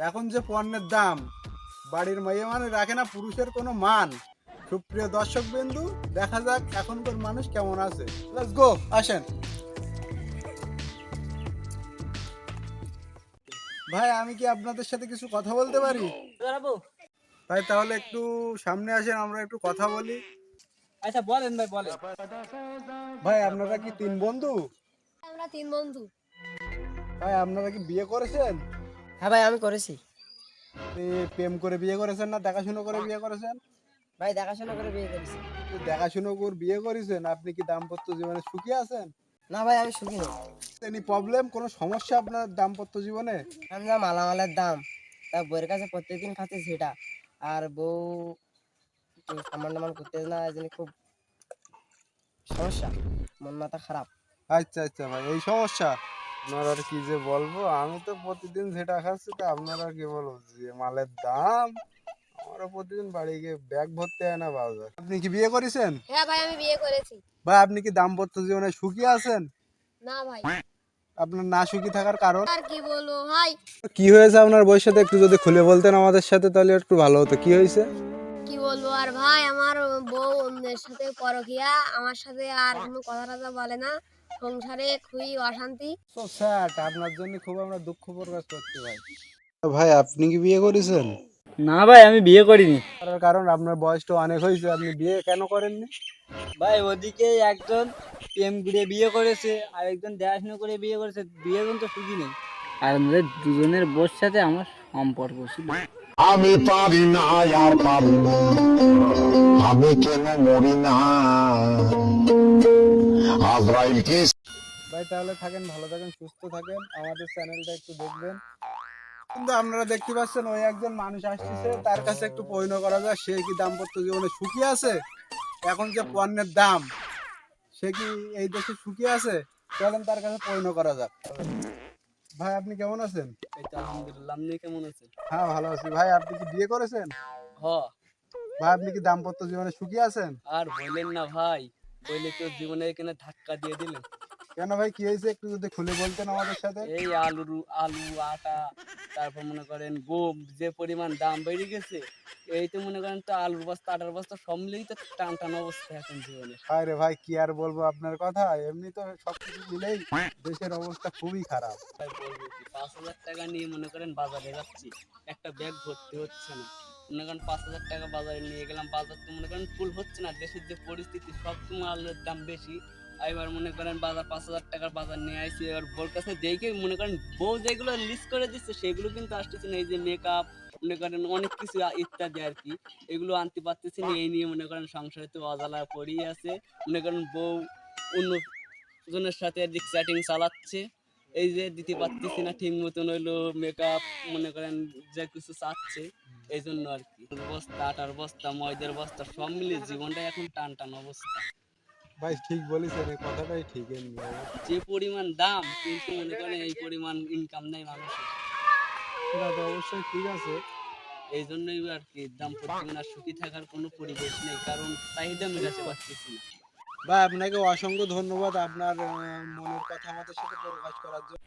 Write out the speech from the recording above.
এখন যে পণ্যের দাম, বাড়ির মেয়ে মানে রাখে না পুরুষের কোনো মান। সুপ্রিয় দর্শক বিন্দু, দেখা যাক এখনকার মানুষ কেমন আছে। লেটস গো, আসেন ভাই। আমি কি আপনাদের সাথে কিছু কথা বলতে পারি? ভাই তাহলে একটু সামনে আসেন, আমরা একটু কথা বলি। আচ্ছা বলেন ভাই বলেন। ভাই আপনারা কি তিন বন্ধু? আমরা তিন বন্ধু। ভাই আপনারা কি বিয়ে করেছেন? হ্যাঁ ভাই আমি করেছি। প্রেম করে বিয়ে করেছেন না দেখাশুনো করে বিয়ে করেছেন? ভাই দেখাশোনা করে বিয়ে করেছি। দেখাশুনো করে বিয়ে করেছেন, আপনি কি দাম্পত্য জীবনে সুখী আছেন? না ভাই আমি সুখী নই। এনি প্রবলেম, কোনো সমস্যা আপনার দাম্পত্য জীবনে? আমি যা মালামালের দাম তা বউয়ের কাছে প্রত্যেকদিন খাচ্ছি সেটা, আর বউ একটু সামান টামান করতে না, এই জন্য খুব সমস্যা, মন মাথা খারাপ। আচ্ছা আচ্ছা ভাই, এই সমস্যা। আপনার আর কি যে বলবো, আমি তো প্রতিদিন যেটা খাচ্ছি তা আপনারা কি বলবো, যে মালের দাম। আমারও প্রতিদিন বাড়ি গিয়ে ব্যাগ ভর্তি হয় না বাজার। আপনি কি বিয়ে করেছেন? হ্যাঁ ভাই আমি বিয়ে করেছি। ভাই আপনি কি দাম্পত্য জীবনে সুখী আছেন? না ভাই। আপনার না সুখী থাকার কারণ আর কি বলবো ভাই, কি হয়েছে আপনার বউয়ের সাথে, একটু যদি খুলে বলতেন আমাদের সাথে তাহলে একটু ভালো হতো। কি হয়েছে? কি বলবো আর ভাই, আমার বউ অন্যের সাথে পরকিয়া, আমার সাথে আর কোনো কথা টথা বলে না, সংসারে খুবই অশান্তি। সো স্যাড, আপনার জন্য খুব আমরা দুঃখ প্রকাশ করছি ভাই। ভাই আপনি কি বিয়ে করেছেন? না ভাই আমি বিয়ে করিনি। তার কারণ আপনার বয়সটা অনেক হয়েছে, আপনি বিয়ে কেন করেননি? ভাই ওদিকে একজন প্রেম করে বিয়ে করেছে আর একজন দেখাশোনা করে বিয়ে করেছে, বিয়ে কিন্তু সুখী নেই। আর আমাদের দুজনের বোর সাথে আমার সম্পর্ক ছিল। আমি পারি না আর পারি না, আমি কেন মরি না, আজরাইল কি। ভাই তাহলে থাকেন, ভালো থাকেন, সুস্থ থাকেন, আমাদের চ্যানেলটা একটু দেখবেন। কিন্তু আপনারা দেখতে পাচ্ছেন ওই একজন মানুষ আসছে, তার কাছে একটু প্রশ্ন করা যায়, সে কি দাম্পত্য জীবনে সুখী আছে? এখন যে পণ্যের দাম, সে কি এই দেশে সুখী আছে? চলেন তার কাছে প্রশ্ন করা যাক। ভাই আপনি কেমন আছেন? এই তো আলহামদুলিল্লাহ, আপনি কেমন আছেন? হ্যাঁ ভালো আছি। ভাই আপনি কি বিয়ে করেছেন? হ। ভাই আপনি কি দাম্পত্য জীবনে সুখী আছেন? আর বললেন না ভাই, বললে তো জীবনে এখানে ধাক্কা দিয়ে দিলেন। কেন ভাই, কি হয়েছে একটু যদি খুলে বলতেন আমাদের সাথে। এই আলু আটা, তারপর মনে করেন গম যে পরিমাণ দাম বেড়ে গেছে, এই তো মনে করেন তো আলুর বস্তা আটার বস্তা সব মিলেই তো টান টান অবস্থা এখন জীবনে। আরে ভাই কি আর বলবো আপনার কথা, এমনি তো সবকিছু মিলেই দেশের অবস্থা খুবই খারাপ। তাই বলবো কি, 5,000 টাকা নিয়ে মনে করেন বাজারে যাচ্ছি, একটা ব্যাগ ভর্তি হচ্ছে না। মনে করেন 5,000 টাকা বাজারে নিয়ে গেলাম, বাজার তো মনে করেন ফুল হচ্ছে না, দেশের যে পরিস্থিতি সব মালের দাম বেশি। এবার মনে করেন বাজার 5,000 টাকার বাজার নিয়ে আসছি, এবার বউর কাছে দেখে মনে করেন বউ যেগুলো লিস্ট করে দিচ্ছে সেগুলো কিন্তু আসতেছে না, এই যে মেকআপ মনে করেন অনেক কিছু ইত্যাদি আর কি, এগুলো আনতে পারতেছি না। এই নিয়ে মনে করেন সংসারে তো অজালা পড়েই আছে। মনে করেন বউ অন্য জনের সাথে এদিক চ্যাটিং চালাচ্ছে, এই যে দিতে পারতেছি না ঠিক মতন হইলো মেকআপ, মনে করেন যা কিছু চাচ্ছে, এই জন্য আর কি। বস্তা আটার বস্তা ময়দের বস্তা সব মিলিয়ে জীবনটা এখন টান টান অবস্থা। ভাই ঠিক বলেছেন, এই কথাটাই ঠিক। এমনি যে পরিমাণ দাম, কিন্তু মনে করেন এই পরিমাণ ইনকাম নেই মানুষের। সেটা তো অবশ্যই ঠিক আছে। এই জন্যই আর কি দাম্পত্য জীবন আর সুখী থাকার কোনো পরিবেশ নেই, কারণ চাহিদা মেটাতে পারতেছি না। ভাই আপনাকে অসংখ্য ধন্যবাদ আপনার মনের কথা আমাদের সাথে প্রকাশ করার জন্য।